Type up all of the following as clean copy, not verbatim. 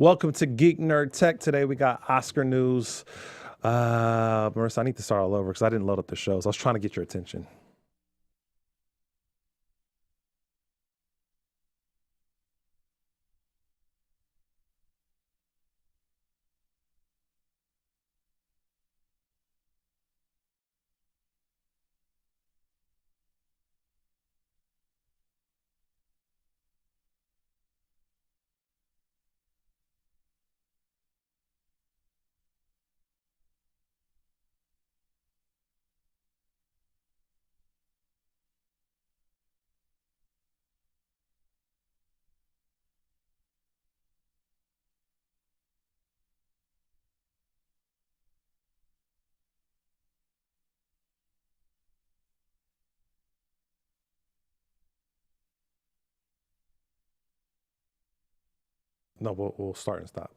Welcome to Geek Nerd Tech. Today we got Oscar news. Marissa, I need to start all over because I didn't load up the shows. I was trying to get your attention. No, we'll start and stop.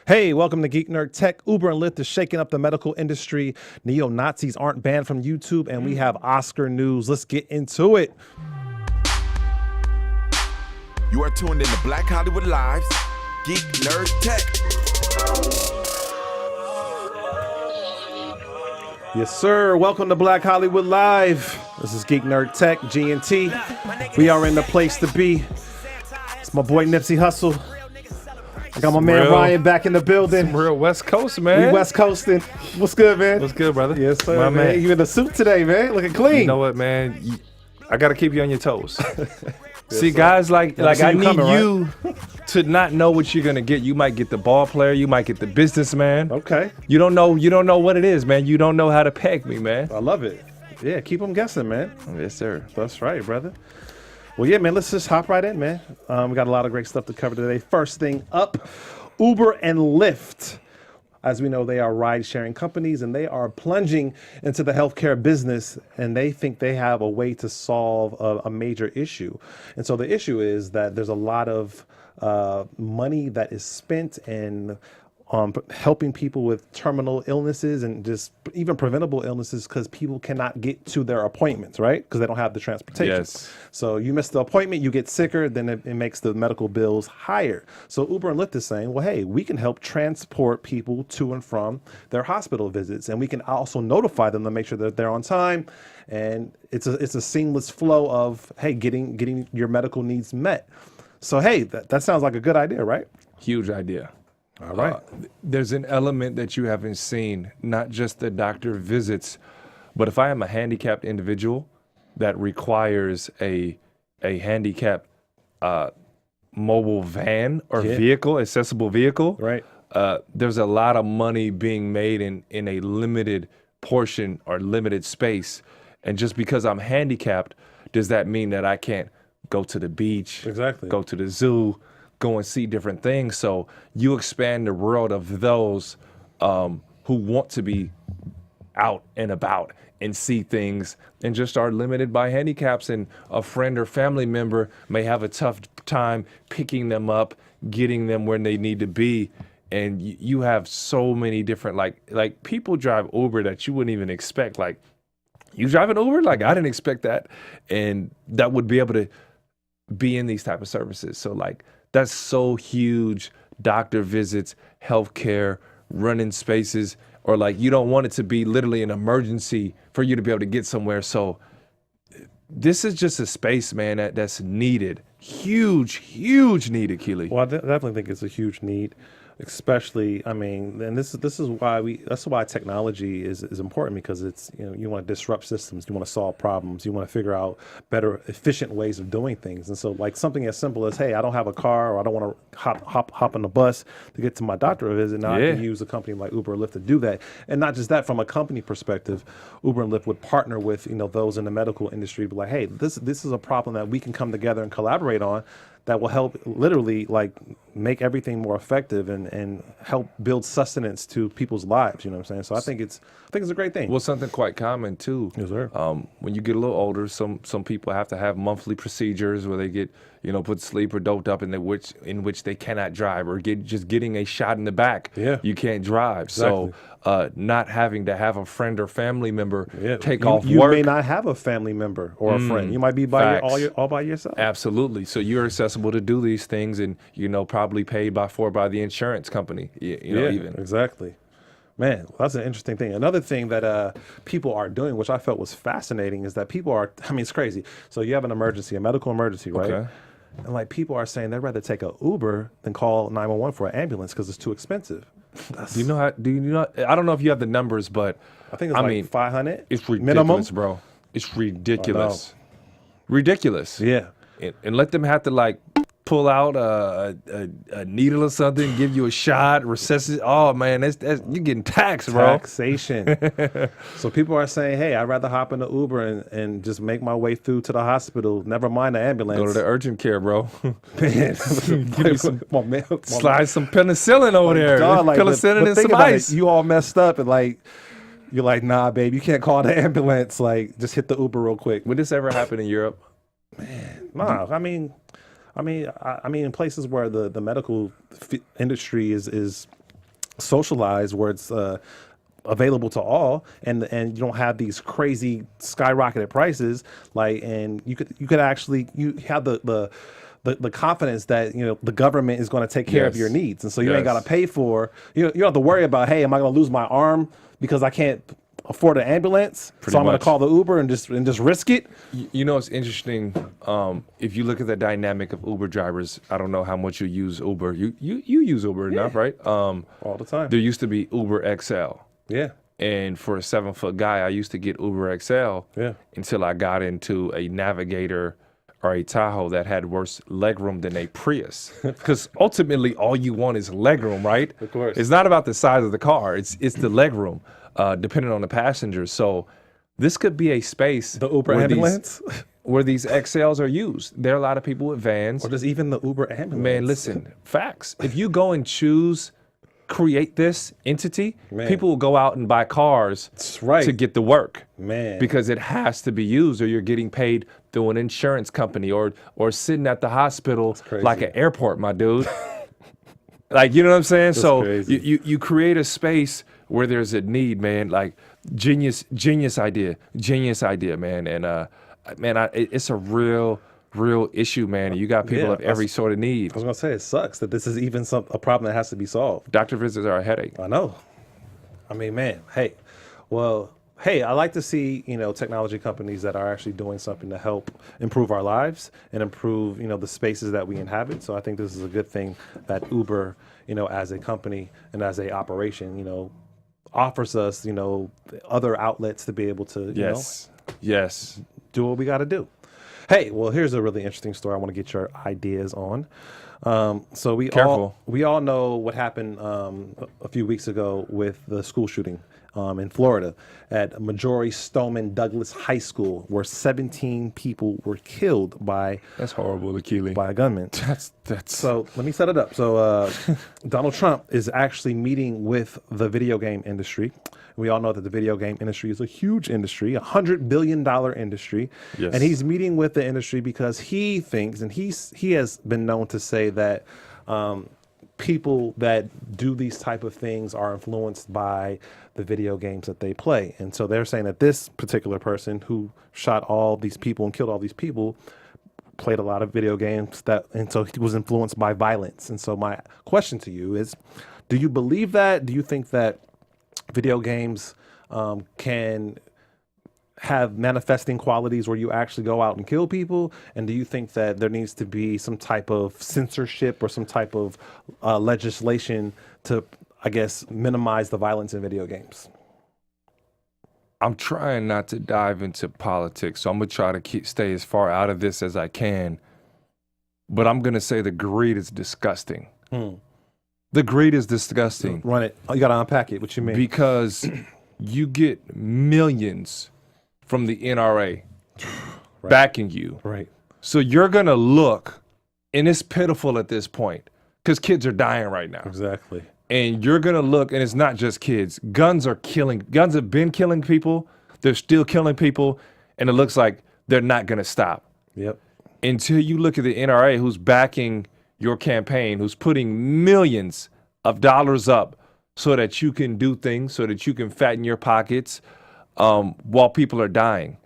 Hey, welcome to Geek Nerd Tech. Uber and Lyft is shaking up the medical industry. Neo-Nazis aren't banned from YouTube, and we have Oscar news. Let's get into it. You are tuned in to Black Hollywood Live's Geek Nerd Tech. Yes, sir. Welcome to Black Hollywood Live. This is Geek Nerd Tech, G&T. We are in the place to be. It's my boy Nipsey Hussle. I got my man Ryan back in the building. Some real West Coast, man. We West Coasting. What's good, man? What's good, brother? Yes, sir. My man. You in the suit today, man. Looking clean. You know what, man? I got to keep you on your toes. See, sir. guys, like I need coming, you to not know what you're gonna get. You might get the ball player. You might get the businessman. Okay. You don't know. You don't know what it is, man. You don't know how to peg me, man. I love it. Yeah, keep them guessing, man. Yes, sir. That's right, brother. Well, yeah, man, let's just hop right in, man. We got a lot of great stuff to cover today. First thing up, Uber and Lyft. As we know, they are ride-sharing companies, and they are plunging into the healthcare business, and they think they have a way to solve a major issue. And so the issue is that there's a lot of money that is spent in helping people with terminal illnesses and just even preventable illnesses because people cannot get to their appointments, right? Because they don't have the transportation. Yes. So you miss the appointment, you get sicker, then it makes the medical bills higher. So Uber and Lyft is saying, well, hey, we can help transport people to and from their hospital visits, and we can also notify them to make sure that they're on time. And it's a seamless flow of, hey, getting your medical needs met. So, hey, that sounds like a good idea, right? Huge idea. All right. There's an element that you haven't seen, not just the doctor visits, but if I am a handicapped individual that requires a handicapped mobile van or vehicle, accessible vehicle, Right. There's a lot of money being made in a limited portion or limited space. And just because I'm handicapped, does that mean that I can't go to the beach, Exactly. go to the zoo, go and see different things? So you expand the world of those who want to be out and about and see things and just are limited by handicaps, and a friend or family member may have a tough time picking them up, getting them where they need to be. And you have so many different, like people drive Uber that you wouldn't even expect. Like, you drive an Uber? Like, I didn't expect that. And that would be able to be in these type of services. So like, that's so huge. Doctor visits, healthcare, running spaces, or like you don't want it to be literally an emergency for you to be able to get somewhere. So this is just a space, man, that's needed. Huge needed, Keely. Well, I definitely think it's a huge need, especially, I mean, and this is why that's why technology is important, because it's, you want to disrupt systems, you want to solve problems, you want to figure out better, efficient ways of doing things. And so like something as simple as, hey, I don't have a car, or I don't want to hop on the bus to get to my doctor visit. Now I can use a company like Uber or Lyft to do that. And not just that, from a company perspective, Uber and Lyft would partner with, those in the medical industry, be like, hey, this is a problem that we can come together and collaborate on that will help literally like make everything more effective and help build sustenance to people's lives. You know what I'm saying? So I think it's a great thing. Well, something quite common too. Yes, sir. When you get a little older, some people have to have monthly procedures where they get put to sleep or doped up in which they cannot drive, or getting a shot in the back. Yeah. You can't drive. Exactly. So not having to have a friend or family member take you, off you work. may not have a family member or a friend. You might be all by yourself. Absolutely. So you're accessible to do these things, and probably paid by the insurance company. Even exactly. Man, that's an interesting thing. Another thing that people are doing, which I felt was fascinating, is that people are. I mean, it's crazy. So you have an emergency, a medical emergency, right? Okay. And like people are saying they'd rather take a Uber than call 911 for an ambulance because it's too expensive. Do you know? I don't know if you have the numbers, but I think it's like 500. It's ridiculous, minimum, bro. It's ridiculous. Ridiculous. Yeah. And let them have to like pull out a needle or something, give you a shot, resuscitate. Oh man, that's you're getting taxed, bro. Taxation. So people are saying, hey, I'd rather hop in the Uber and just make my way through to the hospital. Never mind the ambulance. Go to the urgent care, bro. Man, Slide some penicillin over there. God, like, Penicillin and some ice. You all messed up and like you're like, nah, babe, you can't call the ambulance. Like, just hit the Uber real quick. Would this ever happen in Europe? Man, nah. I mean, in places where the medical industry is socialized, where it's available to all, and you don't have these crazy skyrocketed prices, like, and you could actually have the confidence that the government is going to take care of your needs, and so you ain't got to pay for you don't have to worry about, hey, am I going to lose my arm because I can't afford an ambulance, so I'm going to call the Uber and just risk it. It's interesting. If you look at the dynamic of Uber drivers, I don't know how much you use Uber. You use Uber enough, right? All the time. There used to be Uber XL. Yeah. And for a 7-foot guy, I used to get Uber XL. Yeah. Until I got into a Navigator or a Tahoe that had worse legroom than a Prius. Because ultimately, all you want is legroom, right? Of course. It's not about the size of the car. It's the legroom. Depending on the passengers. So this could be a space. The Uber ambulance? Where these XLs are used. There are a lot of people with vans. Or just even the Uber ambulance. Man, listen, facts. If you go and create this entity, people will go out and buy cars to get the work. Man. Because it has to be used, or you're getting paid through an insurance company or sitting at the hospital like an airport, my dude. Like, you know what I'm saying? That's so crazy. you create a space where there's a need, man. Like genius idea, man. And it's a real issue, man. You got people of every sort of need. I was gonna say it sucks that this is even a problem that has to be solved. Doctor visits are a headache. I know. I mean, man. Hey, I like to see technology companies that are actually doing something to help improve our lives and improve the spaces that we inhabit. So I think this is a good thing that Uber, as a company and as a operation, offers us other outlets to be able to yes do what we got to do. Hey, well, here's a really interesting story I want to get your ideas on. So we all know what happened a few weeks ago with the school shooting in Florida at Marjorie Stoneman Douglas High School, where 17 people were killed by that's horrible, Akili. By a gunman. That's so. Let me set it up. So Donald Trump is actually meeting with the video game industry. We all know that the video game industry is a huge industry, $100 billion industry. Yes. And he's meeting with the industry because he thinks, and he has been known to say that people that do these type of things are influenced by the video games that they play. And so they're saying that this particular person who shot all these people and killed all these people played a lot of video games and so he was influenced by violence. And so my question to you is, do you believe that? Do you think that video games can have manifesting qualities where you actually go out and kill people? And do you think that there needs to be some type of censorship or some type of legislation to, I guess, minimize the violence in video games? I'm trying not to dive into politics, so I'm going to try to stay as far out of this as I can. But I'm going to say the greed is disgusting. The greed is disgusting. Run it. You got to unpack it. What you mean? Because you get millions from the NRA backing you. Right. So you're going to look And it's pitiful at this point because kids are dying right now. Exactly. And you're going to look, and it's not just kids. Guns have been killing people. They're still killing people. And it looks like they're not going to stop. Yep. Until you look at the NRA, who's backing your campaign, who's putting millions of dollars up so that you can do things, so that you can fatten your pockets while people are dying.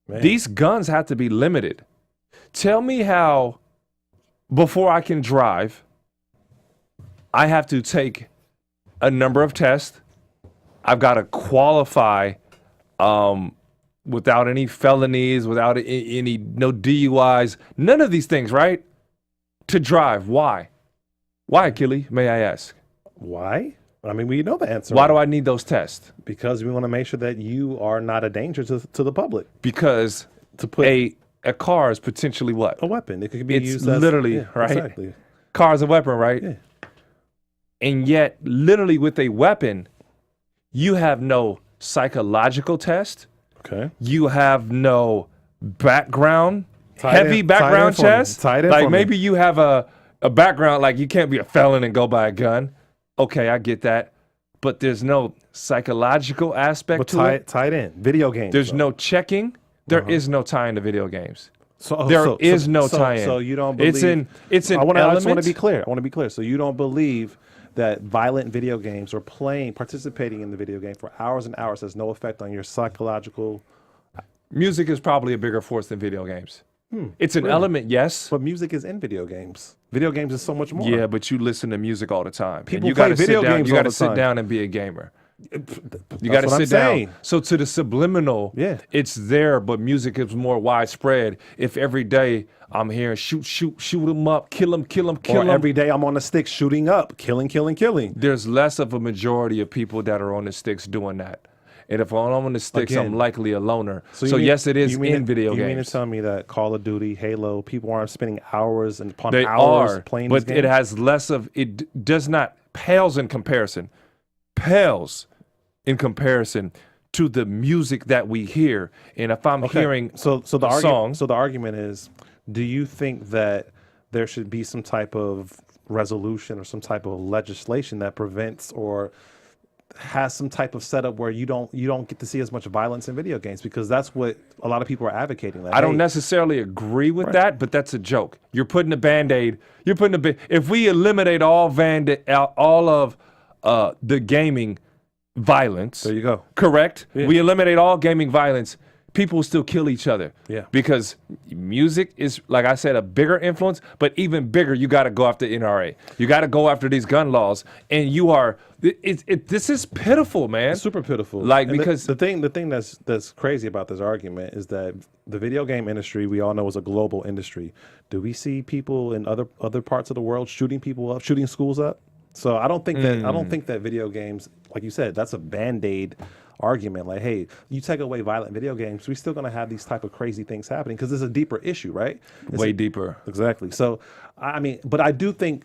Man. These guns have to be limited. Tell me how, before I can drive, I have to take a number of tests. I've got to qualify without any felonies, without no DUIs, none of these things, right? To drive. Why? Why, Achilles, may I ask? Why? I mean, we know the answer. Why do I need those tests? Because we want to make sure that you are not a danger to the public. Because To put a car is potentially what? a weapon, it could be It's used as literally, yeah, right? Exactly. Car is a weapon, right? Yeah. And yet, literally with a weapon, you have no psychological test. Okay. You have no background, Tie it heavy in- background tie it in for me. chest. Tie it in Like for me. maybe you have a background, like you can't be a felon and go buy a gun. Okay, I get that. But there's no psychological aspect But to it. tie it in. Video games. There's though. no checking. There is no tying to video games. So, There is no tie-in. So you don't believe. It's an I just want to element. be clear. I want to be clear. So you don't believe that violent video games or participating in the video game for hours and hours has no effect on your psychological. Music is probably a bigger force than video games. It's an element, yes. But music is in video games. Video games is so much more. Yeah, but you listen to music all the time. People and you play gotta video sit down, games You all got to the sit time. down and be a gamer. You That's got to what I'm sit down. saying. So to the subliminal, Yeah. it's there, but music is more widespread. If every day I'm hearing shoot them up, kill them, Or kill them. every day I'm on the stick shooting up, killing. There's less of a majority of people that are on the sticks doing that. And if I'm on the sticks, I'm Again. likely a loner. So, you mean- yes, it is you mean in video You mean games. to tell me that Call of Duty, Halo, people aren't spending hours and upon They hours are, playing but these it games? has less of it. Does not pales in comparison. Pales in comparison to the music that we hear. And if I'm hearing so the a song, so the argument is, do you think that there should be some type of resolution or some type of legislation that prevents or has some type of setup where you don't get to see as much violence in video games, because that's what a lot of people are advocating. Like, I don't hey, necessarily agree with that, but that's a joke. You're putting a Band-Aid. If we eliminate all of the gaming violence. There you go. Correct? Yeah. We eliminate all gaming violence. People will still kill each other. Yeah. Because music is, like I said, a bigger influence, but even bigger, you got to go after NRA. You got to go after these gun laws. And this is pitiful, man. Super pitiful. Like, And because the thing that's crazy about this argument is that the video game industry, we all know, is a global industry. Do we see people in other parts of the world shooting people up, shooting schools up? So I don't think that video games, like you said, that's a Band-Aid argument. Like, hey, you take away violent video games, we're still going to have these type of crazy things happening because there's a deeper issue, right? way deeper. Exactly. So, I mean, but I do think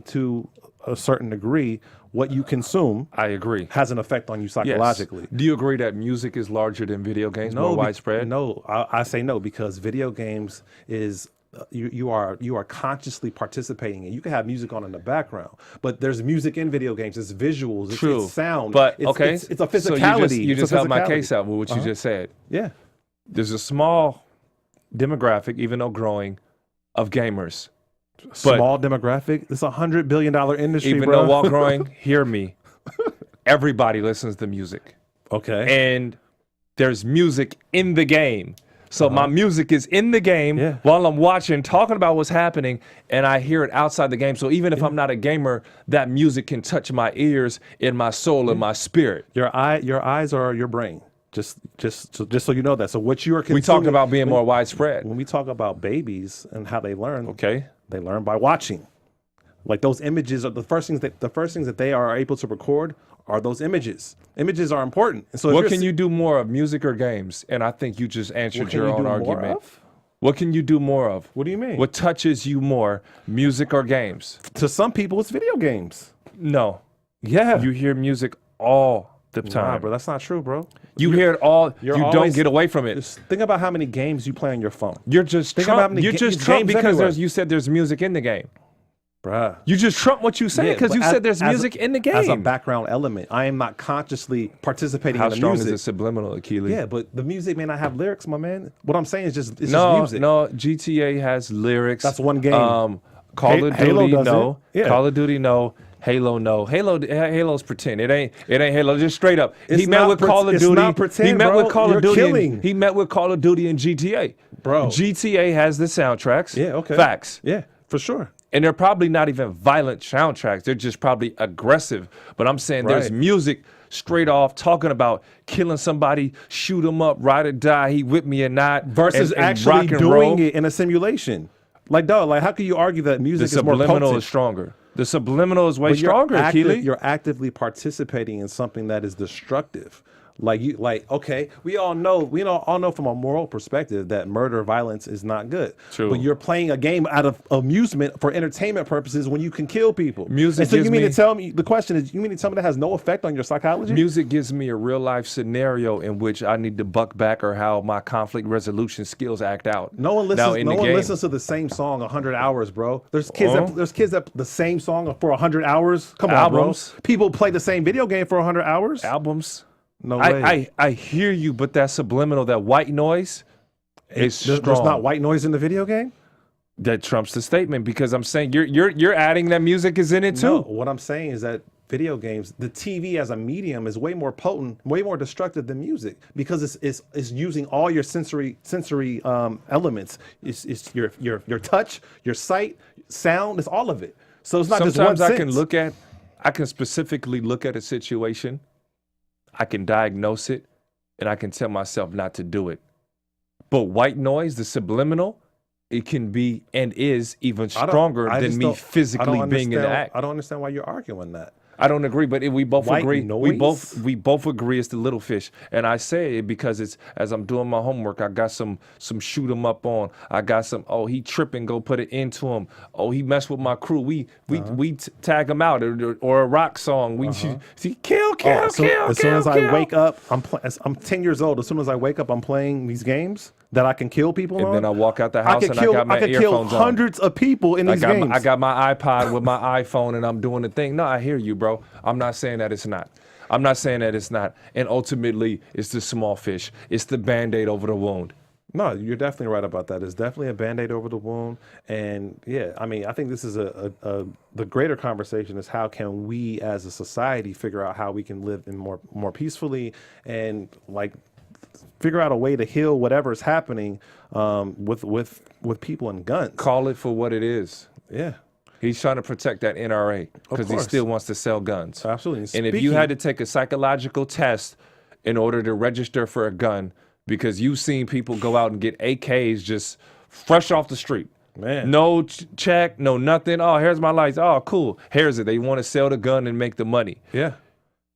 to a certain degree, what you consume I agree. has an effect on you Yes. psychologically. Do you agree that music is larger than video games, more widespread? No, I say no, because video games is you are consciously participating in. You can have music on in the background, but there's music in video games. It's visuals, True. it's sound, But it's, okay, it's a physicality. So you It's just a held my physicality. case out with what you just said. Yeah, There's a small demographic, even though growing, of gamers. small demographic. It's $100 billion industry, Even bro. though while growing, hear me, everybody listens to music. Okay. And there's music in the game. So my music is in the game Yeah. while I'm watching, talking about what's happening, and I hear it outside the game. So even if I'm not a gamer, that music can touch my ears, in my soul, and my spirit. Your eyes are your brain. Just so you know that. So what you are consuming. We talked about being more widespread. when we talk about babies and how they learn. Okay. They learn by watching. Like, those images are the first things that they are able to record are those images. Images are important. And so What can you do more of, music or games? And I think you just answered your own argument. What can you do more of? What do you mean? What touches you more, music or games? To some people, it's video games. No. Yeah. You hear music all the time. Nah, bro, that's not true, bro. You hear it all. You don't always- get away from it. Just think about how many games you play on your phone. You're just Think about how Trump. many You're just Trump games because everywhere. you said there's music in the game. Bruh. You just Trump what you say Yeah, because but you said there's as music in the game. As a background element. I am not consciously participating How in the strong music. is the subliminal, Achilles? Yeah, but the music may not have lyrics, my man. What I'm saying is just it's No, just music. no. GTA has lyrics. That's one game. Call of Halo Duty, doesn't. no. Yeah. Call of Duty, no. Halo, no. Halo's pretend. It ain't Halo. Just straight up. It's He met not with pre- Call of it's Duty. not pretend, he met bro. with Call You're of Duty. killing. He met with Call of Duty and GTA. Bro. GTA has the soundtracks. Yeah, okay. Facts. Yeah, for sure. And they're probably not even violent soundtracks. They're just probably aggressive. But I'm saying there's Right. music straight off talking about killing somebody, shoot him up, ride or die, he with me or not. Versus and actually rock and doing roll. it in a simulation. Like, dog, like how can you argue that The music is more subliminal potent? is stronger. The subliminal is way But stronger, Achilles. you're actively participating in something that is destructive. Okay, we all know from a moral perspective that murder, violence is not good. True. But you're playing a game out of amusement for entertainment purposes when you can kill people. Music And so you gives mean me- to tell me, the question is, you mean to tell me that has no effect on your psychology? Music gives me a real life scenario in which I need to buck back or how my conflict resolution skills act out. No one Now, listens. in No the one game, listens to the same song 100 hours, bro. There's kids. Oh. There's kids that the same song for 100 hours. Come on, Albums. bro. People play the same video game for 100 hours. albums. No way. I hear you, but that subliminal, that white noise is strong. There's not white noise in the video game. That trumps the statement because I'm saying you're adding that music is in it too. No, what I'm saying is that video games, the TV as a medium, is way more potent, way more destructive than music because it's using all your sensory elements. It's your touch, your sight, sound. It's all of it. So it's not Sometimes just one I can sense. I can specifically look at a situation, I can diagnose it, and I can tell myself not to do it. But white noise, the subliminal, it can be and is even stronger I than just me don't- I physically don't being in the understand- act. I don't understand why you're arguing that. I don't agree, but we both White agree. noise? We both agree it's the little fish, and I say it because it's as I'm doing my homework. I got some shoot 'em up on. I got some. Oh, he tripping. Go put it into him. Oh, he messed with my crew. We tag him out or a rock song. We see kill. As soon as I wake up, I'm 10 years old. As soon as I wake up, I'm playing these games that I can kill people And on. then I walk out the house and I got my I can kill earphones on. hundreds of people in these games. I got my iPod with my iPhone and I'm doing the thing. No, I hear you, bro. I'm not saying that it's not. I'm not saying that it's not. And ultimately, it's the small fish. It's the Band-Aid over the wound. No, you're definitely right about that. It's definitely a Band-Aid over the wound. And yeah, I mean, I think this is the greater conversation is how can we as a society figure out how we can live in more peacefully and like figure out a way to heal whatever is happening with people and guns. Call it for what it is. Yeah. He's trying to protect that NRA because he course. still wants to sell guns. Absolutely. And if you had to take a psychological test in order to register for a gun, because you've seen people go out and get AKs just fresh off the street. Man. No check, no nothing. Oh, here's my lights. Oh, cool. Here's it. They want to sell the gun and make the money. Yeah.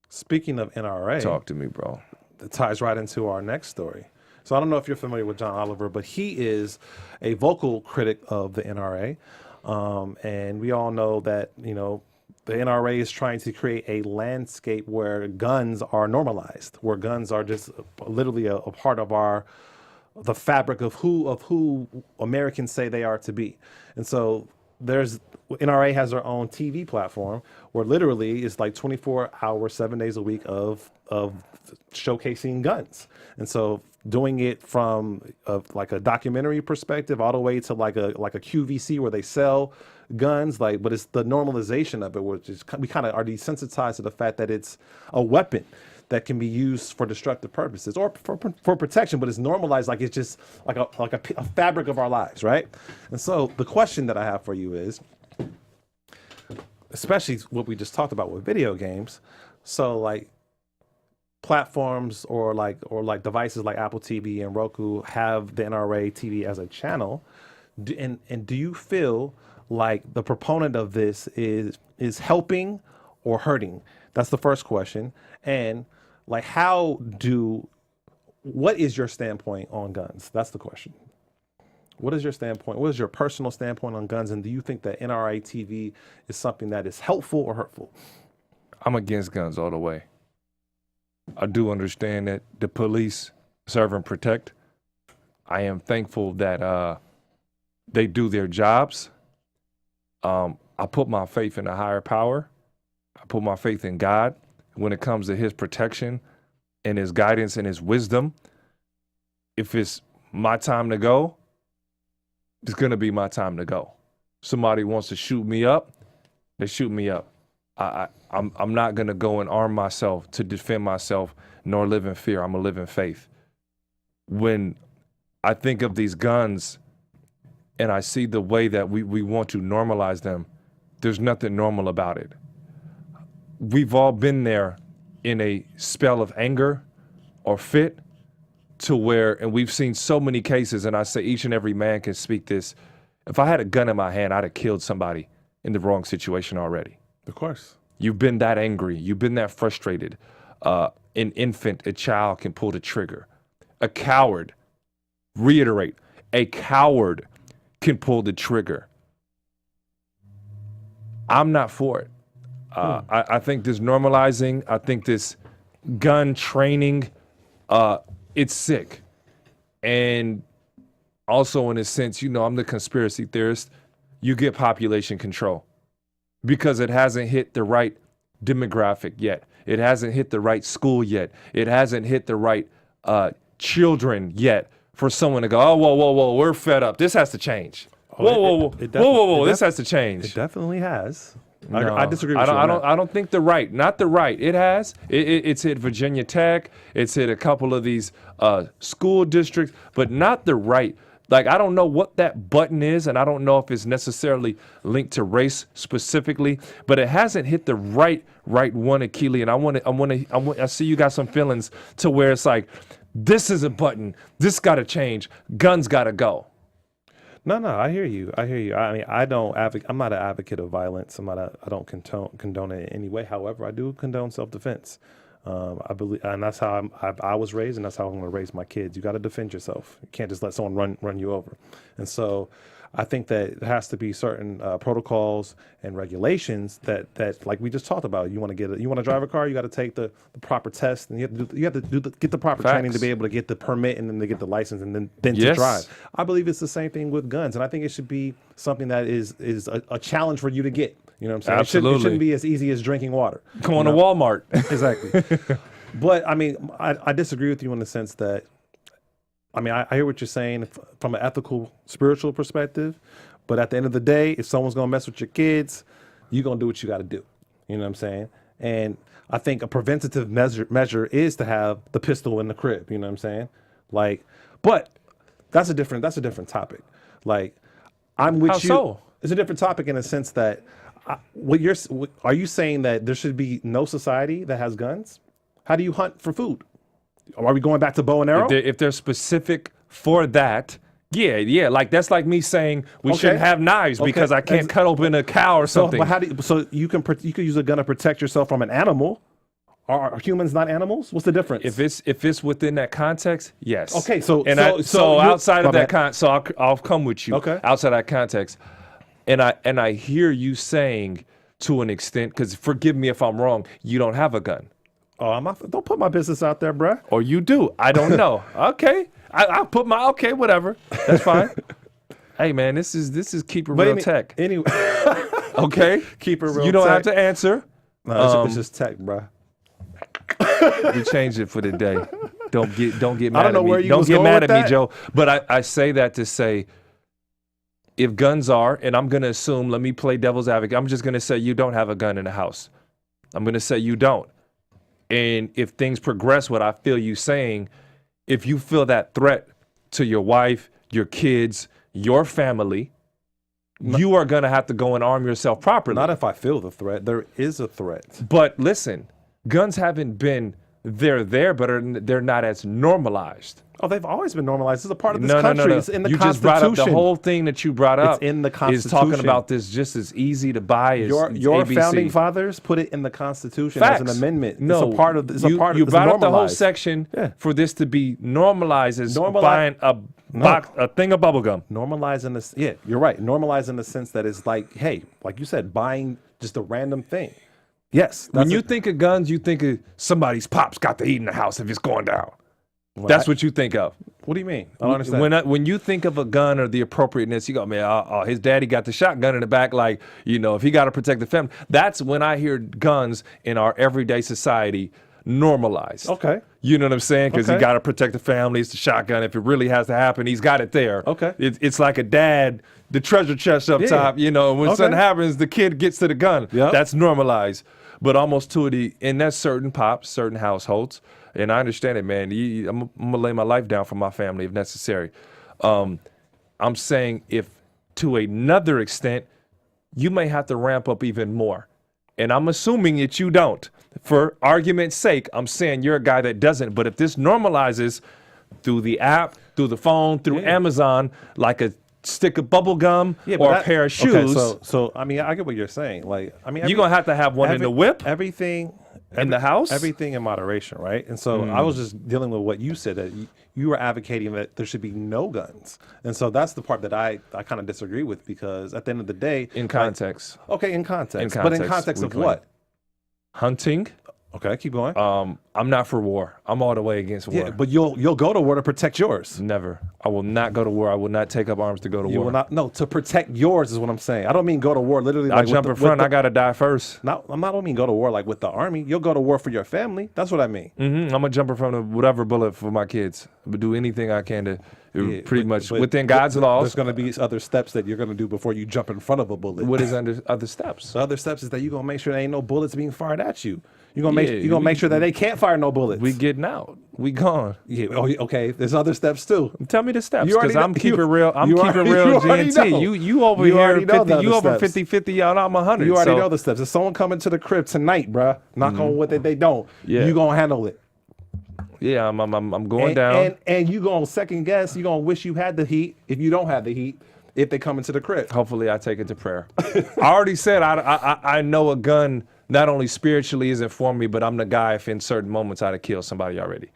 Speaking of NRA, Talk to me, bro. that ties right into our next story. So I don't know if you're familiar with John Oliver, but he is a vocal critic of the NRA. And we all know that, the NRA is trying to create a landscape where guns are normalized, where guns are just literally a part of the fabric of who Americans say they are to be. And so NRA has their own TV platform where literally it's like 24 hours, 7 days a week of showcasing guns. And so doing it from like a documentary perspective all the way to like a QVC where they sell guns, but it's the normalization of it, which is we kind of are desensitized to the fact that it's a weapon that can be used for destructive purposes or for protection, but it's normalized like it's just like a fabric of our lives, right? And so the question that I have for you is, especially what we just talked about with video games, so like platforms or devices like Apple TV and Roku have the NRA TV as a channel, and do you feel like the proponent of this is helping or hurting? That's the first question. And like, what is your standpoint on guns? That's the question. What is your standpoint? What is your personal standpoint on guns? And do you think that NRA TV is something that is helpful or hurtful? I'm against guns all the way. I do understand that the police serve and protect. I am thankful that they do their jobs. I put my faith in a higher power. I put my faith in God when it comes to his protection and his guidance and his wisdom. If it's my time to go, it's going to be my time to go. Somebody wants to shoot me up, they shoot me up. I'm not going to go and arm myself to defend myself nor live in fear. I'm going to live in faith. When I think of these guns and I see the way that we want to normalize them, there's nothing normal about it. We've all been there in a spell of anger or fit to where, and we've seen so many cases, and I say each and every man can speak this. If I had a gun in my hand, I'd have killed somebody in the wrong situation already. Of course. You've been that angry. You've been that frustrated. An infant, a child can pull the trigger. A coward, reiterate, a coward can pull the trigger. I'm not for it. I think this normalizing, I think this gun training, it's sick. And also in a sense, I'm the conspiracy theorist, you get population control because it hasn't hit the right demographic yet. It hasn't hit the right school yet. It hasn't hit the right children yet for someone to go, oh, whoa, we're fed up. This has to change. Whoa, this has to change. It definitely has. No, I disagree with you on that. I don't think not the right. It has. It's hit Virginia Tech. It's hit a couple of these school districts, but not the right. Like, I don't know what that button is, and I don't know if it's necessarily linked to race specifically, but it hasn't hit the right one, Akili. And I see you got some feelings to where it's like, this is a button. This got to change. Guns got to go. No, I hear you. I mean, I'm not an advocate of violence. I don't condone it in any way. However, I do condone self-defense. I believe, and that's how I was raised, and that's how I'm going to raise my kids. You got to defend yourself. You can't just let someone run you over. And so, I think that there has to be certain protocols and regulations that like we just talked about. You want to drive a car, you got to take the proper test, and you have to get the proper training to be able to get the permit and then to get the license and then to drive. I believe it's the same thing with guns, and I think it should be something that is a challenge for you to get. You know what I'm saying? Absolutely. It shouldn't be as easy as drinking water. Come on to Walmart. Exactly. But I mean, I disagree with you in the sense that, I mean, I hear what you're saying from an ethical, spiritual perspective, but at the end of the day, if someone's going to mess with your kids, you're going to do what you got to do. You know what I'm saying? And I think a preventative measure is to have the pistol in the crib. You know what I'm saying? Like, but that's a different topic. Like, I'm with How you. so? It's a different topic in the sense that, are you saying that there should be no society that has guns? How do you hunt for food? Are we going back to bow and arrow? If they're specific for that, yeah. Like, that's like me saying we shouldn't have knives because I can't cut open a cow or something. So you can use a gun to protect yourself from an animal. Are humans not animals? What's the difference? If it's within that context, yes. Okay, so outside of that so I'll come with you. Okay. Outside that context, and I hear you saying to an extent, because forgive me if I'm wrong, you don't have a gun. Oh, don't put my business out there, bruh. Or you do. I don't know. Okay. I'll put okay, whatever. That's fine. Hey, man, this is Keep It Real Tech. Anyway. Okay? Keep It Real Tech. You don't have to answer. No, it's just tech, bruh. We changed it for the day. Don't get mad I don't know at me. where you Don't was get going mad with at me, that. Joe. But I say that to say, if guns are, and I'm going to assume, let me play devil's advocate, I'm just going to say you don't have a gun in the house. I'm going to say you don't. And if things progress, what I feel you saying, if you feel that threat to your wife, your kids, your family, you are going to have to go and arm yourself properly. Not if I feel the threat. There is a threat. But listen, guns haven't been, they're there, but they're not as normalized. Oh, they've always been normalized. It's a part of this country. No. It's in the you Constitution. just brought up the whole thing that you brought up. It's in the Constitution. Is talking about this just as easy to buy as your ABC. founding fathers put it in the Constitution Facts. as an amendment. No, it's a part of. It's you, a part you of. brought it's up the whole normalized. section for this to be normalized as buying a thing of bubble gum. Normalizing this. Yeah, you're right. Normalizing the sense that it's like, hey, like you said, buying just a random thing. Yes. When you think of guns, you think of somebody's pops got to eat in the house if it's going down. That's what you think of. What do you mean? I don't understand. When you think of a gun or the appropriateness, you go, man, his daddy got the shotgun in the back. Like, if he got to protect the family. That's when I hear guns in our everyday society normalized. Okay. You know what I'm saying? Because he Okay. got to protect the family. It's the shotgun. If it really has to happen, he's got it there. Okay. It's like a dad, the treasure chest up top. When something happens, the kid gets to the gun. Yep. That's normalized. But almost to the, and that's certain pops, certain households. And I understand it, man. I'm going to lay my life down for my family if necessary. I'm saying if to another extent, you may have to ramp up even more. And I'm assuming that you don't. For argument's sake, I'm saying you're a guy that doesn't. But if this normalizes through the app, through the phone, through Amazon, like a stick of bubble gum or a pair of shoes. Okay, so I mean, I get what you're saying. Like, I mean, you're going to have one in the whip. Everything in the house? Everything in moderation, right? And so I was just dealing with what you said, that you were advocating that there should be no guns. And so that's the part that I kind of disagree with, because at the end of the day... In context. In context. But in context of what? Hunting. Okay, keep going. I'm not for war. I'm all the way against war. Yeah, but you'll go to war to protect yours. Never. I will not go to war. I will not take up arms to go to war. You will not. No, to protect yours is what I'm saying. I don't mean go to war literally. I Like jump in front. I gotta die first. I don't mean go to war like with the army. You'll go to war for your family. That's what I mean. I'm gonna jump in front of whatever bullet for my kids. But do anything I can to pretty much within God's laws. There's gonna be other steps that you're gonna do before you jump in front of a bullet. What is other steps? The other steps is that you're gonna make sure there ain't no bullets being fired at you. You're gonna make sure that they can't fire no bullets. We getting out. We gone. Yeah. Oh, okay. There's other steps too. Tell me the steps, You already because I'm know- keeping you- real. I'm you keeping already- real you already GNT. know. You over You here already know 50. the You other over steps. 50-50 out. I'm 100. You already so, know the steps. If someone coming to the crib tonight, bruh, knock on wood that they don't, Yeah. you gonna handle it. Yeah, I'm going down. And you gonna second guess. You gonna wish you had the heat if you don't have the heat. If they come into the crib. Hopefully, I take it to prayer. I already said I know a gun not only spiritually isn't for me, but I'm the guy if in certain moments I'd have killed somebody already.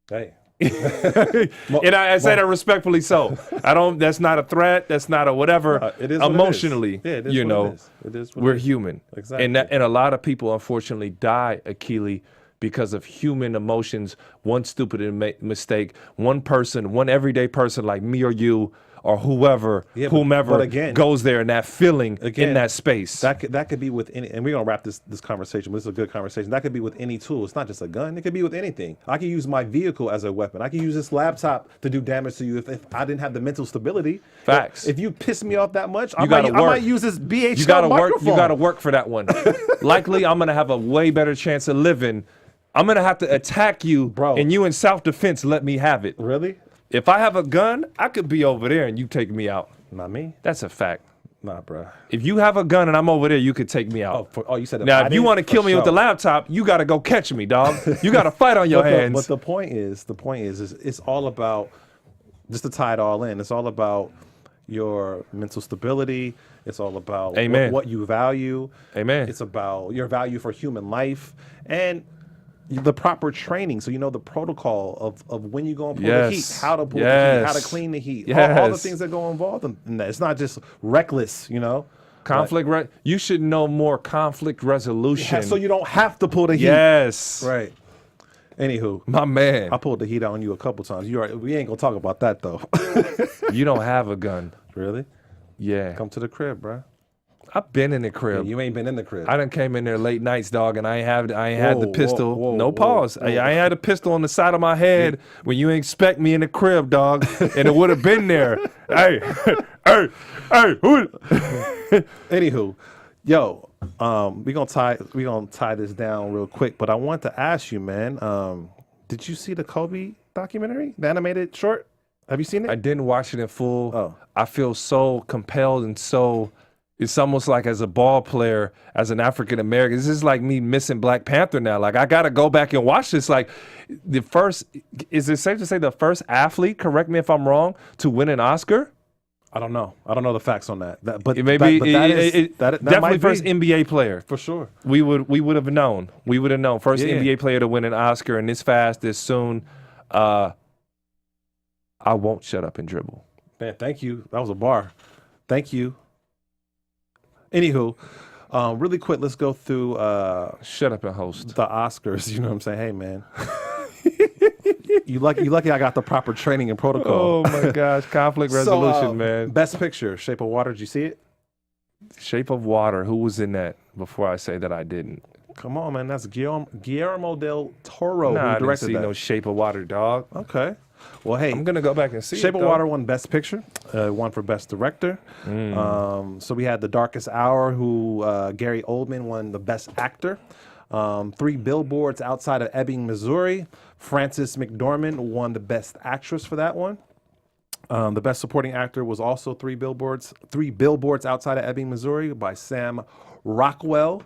Hey. And I say that respectfully so. That's not a threat. That's not a whatever. It is what emotionally, it is. Yeah, it is you what know, it is. It is what we're it is. human. Exactly. And a lot of people, unfortunately, die, Akili, because of human emotions. One stupid mistake, one person, one everyday person like me or you or whoever, whomever but again, goes there and that feeling again, in that space. That could be with any, and we're gonna wrap this conversation, but this is a good conversation. That could be with any tool. It's not just a gun. It could be with anything. I can use my vehicle as a weapon. I can use this laptop to do damage to you if I didn't have the mental stability. Facts. If you piss me off that much, I gotta might use this BHL You gotta work. microphone. You gotta work for that one. Likely, I'm gonna have a way better chance of living. I'm gonna have to attack you, Bro. and you in self-defense let me have it. Really? If I have a gun, I could be over there and you take me out. Not me. That's a fact. Nah, bro. If you have a gun and I'm over there, you could take me out. You said Now, if you want to kill me with the laptop, you got to go catch me, dog. You got to fight on your hands. But the point is, it's all about, just to tie it all in, it's all about your mental stability. It's all about Amen. What you value. Amen. It's about your value for human life and the proper training. So you know the protocol of when you go and pull the heat, Yes. how to pull the heat, how to Yes. clean the heat, all the Yes. things that go involved in that. It's not just reckless, you know. Conflict. You should know more conflict resolution. So you don't have to pull the heat. Yes. Right. Anywho, My man. I pulled the heat on you a couple times. We ain't gonna talk about that though. You don't have a gun. Really? Yeah. Come to the crib, bro. I've been in the crib. You ain't been in the crib. I done came in there late nights, dog, and I ain't had the Whoa, pistol. whoa, No whoa, pause. whoa. I ain't had a pistol on the side of my head when you ain't expect me in the crib, dog, and it would have been there. Hey, who? Anywho, yo, we gonna tie this down real quick. But I want to ask you, man. Did you see the Kobe documentary, the animated short? Have you seen it? I didn't watch it in full. Oh. I feel so compelled and so. It's almost like as a ball player, as an African American, this is like me missing Black Panther now. Like I gotta go back and watch this. Like is it safe to say the first athlete? Correct me if I'm wrong. To win an Oscar. I don't know. I don't know the facts on that. But It may be that definitely might first be, NBA player. for sure. We would have known. We would have known. First Yeah. NBA player to win an Oscar, and this fast, this soon. I won't shut up and dribble. Man, thank you. That was a bar. Thank you. Anywho, Really quick, let's go through Shut up and host. the Oscars. You know what I'm saying? Hey, man. You lucky I got the proper training and protocol. Oh my gosh, conflict resolution, man. Best Picture, Shape of Water. Did you see it? Shape of Water. Who was in that? Before I say that I didn't. Come on, man. That's Guillermo del Toro Nah, I who didn't directed see that. no Shape of Water, dog. Okay. Well, hey, I'm gonna go back and see Shape it, of though. Water won Best Picture, won for Best Director. So we had The Darkest Hour, who Gary Oldman won the Best Actor. 3 Billboards Outside of Ebbing, Missouri. Frances McDormand won the Best Actress for that one. The Best Supporting Actor was also 3 Billboards Outside of Ebbing, Missouri by Sam Rockwell.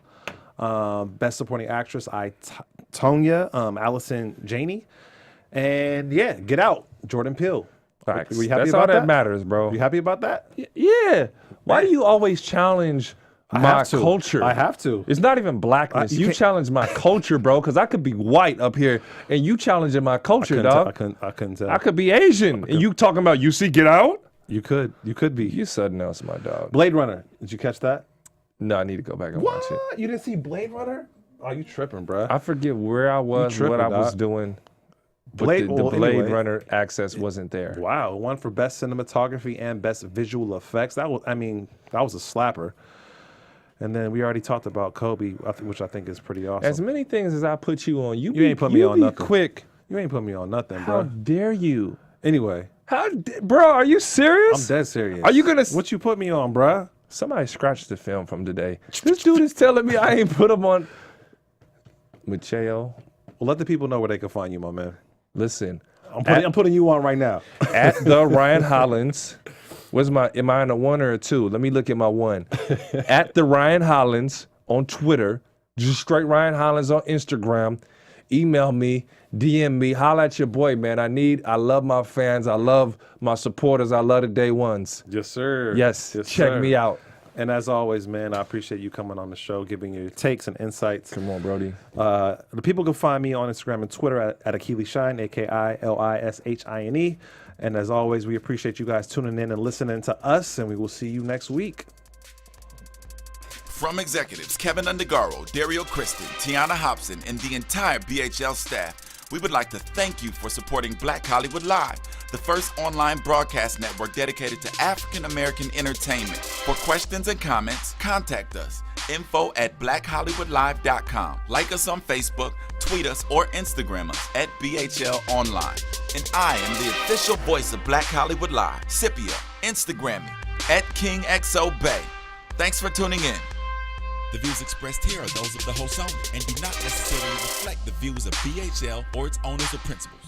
Best Supporting Actress, Tonya, Allison Janney. And yeah, Get Out, Jordan Peele. Facts. Were you happy That's about all that that? matters, bro. You happy about that? Yeah. Why do you always challenge my have to. culture? I have to. It's not even blackness. you You can't- challenge my culture, bro, because I could be white up here and you challenging my culture, dog. I couldn't tell. I could be Asian and you talking about you see Get Out? You could be. You something else, my dog. Blade Runner. Did you catch that? No, I need to go back and watch it. You didn't see Blade Runner? Oh, you tripping, bro. I forget where I was, tripping, what I was dog. doing. But Blade- the well, Blade anyway. Runner access wasn't there. Wow, one for best cinematography and best visual effects. That was a slapper. And then we already talked about Kobe, which I think is pretty awesome. As many things as I put you on, you ain't put me on nothing. quick. You ain't put me on nothing, How bro. dare you? Anyway, Bro, are you serious? I'm dead serious. Are you gonna What you put me on, bro? Somebody scratched the film from today. This dude is telling me I ain't put him on. Mateo, Well, let the people know where they can find you, my man. listen. I'm putting you on right now. At the Ryan Hollins. Am I in a 1 or a 2? Let me look at my 1. At the Ryan Hollins on Twitter. Just straight Ryan Hollins on Instagram. Email me, DM me, holla at your boy, man. I love my fans. I love my supporters. I love the day ones. Yes, sir. Yes, check sir. me out. And as always, man, I appreciate you coming on the show, giving your takes and insights. Come on, Brody. The people can find me on Instagram and Twitter at Akili Shine, AKILISHINE. And as always, we appreciate you guys tuning in and listening to us, and we will see you next week. From executives Keven Undergaro, Dario Kristen, Tiana Hobson, and the entire BHL staff, we would like to thank you for supporting Black Hollywood Live, the first online broadcast network dedicated to African American entertainment. For questions and comments, contact us. info@blackhollywoodlive.com. Like us on Facebook, tweet us, or Instagram us at BHL Online. And I am the official voice of Black Hollywood Live, Scipio. Instagram me at KingXOBay. Thanks for tuning in. The views expressed here are those of the host only and do not necessarily reflect the views of BHL or its owners or principals.